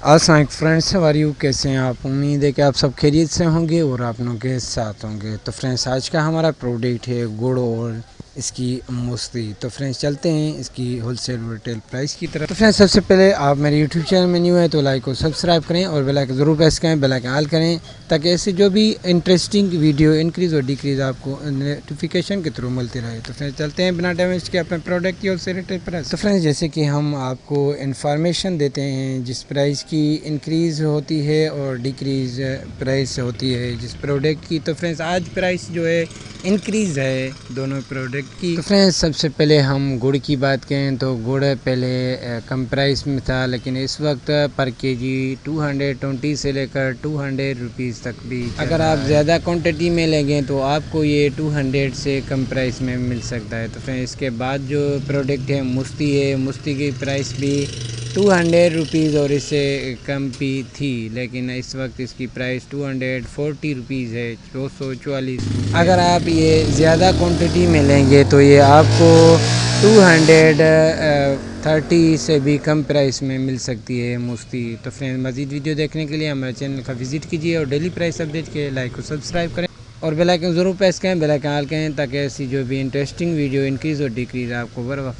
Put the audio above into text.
अस्सलाम फ्रेंड्स, हमारी कैसे हैं आप। उम्मीद है कि आप सब खैरियत से होंगे और आप लोगों के साथ होंगे। तो फ्रेंड्स, आज का हमारा प्रोडक्ट है गुड़ और इसकी मुस्ती। तो फ्रेंड्स, चलते हैं इसकी होलसेल और रिटेल प्राइस की तरफ। तो फ्रेंड्स, सबसे पहले आप मेरे यूट्यूब चैनल में न्यू है तो लाइक और सब्सक्राइब करें और बेल आइकन ज़रूर प्रेस करें, बेल आइकन ऑल करें, ताकि ऐसे जो भी इंटरेस्टिंग वीडियो इंक्रीज़ और डिक्रीज़ आपको नोटिफिकेशन के थ्रू मिलती रहे। तो फ्रेंड्स, चलते हैं बिना डैमेज के अपने प्रोडक्ट की होलसेल रिटेल प्राइस। तो फ्रेंड्स, जैसे कि हम आपको इन्फॉर्मेशन देते हैं जिस प्राइस की इंक्रीज़ होती है और डिक्रीज़ प्राइस होती है जिस प्रोडक्ट की। तो फ्रेंड्स, आज प्राइस जो है इंक्रीज़ है दोनों प्रोडक्ट की। तो फ्रेंड्स, सबसे पहले हम गुड़ की बात करें तो गुड़ पहले कम प्राइस में था, लेकिन इस वक्त पर केजी 220 से लेकर 200 रुपीज़ तक भी। अगर आप ज़्यादा क्वांटिटी में लेंगे तो आपको ये 200 से कम प्राइस में मिल सकता है। तो फ्रेंड्स, इसके बाद जो प्रोडक्ट है मुस्ती है, मुस्ती की प्राइस भी 200 रुपीज़ और इससे कम भी थी, लेकिन इस वक्त इसकी प्राइस 240 रुपीज़ है, 244। अगर आप ये ज़्यादा क्वांटिटी में लेंगे तो ये आपको 230 से भी कम प्राइस में मिल सकती है मुस्ती। तो फ्रेंड्स, मज़ीद वीडियो देखने के लिए हमारे चैनल का विज़िट कीजिए और डेली प्राइस अपडेट के लाइक और सब्सक्राइब करें और बेल आइकन ज़रूर प्रेस करें, बेल आइकन ऑल करें, ताकि ऐसी जो भी इंटरेस्टिंग वीडियो इंक्रीज़ और डिक्रीज़ आपको बर वक्त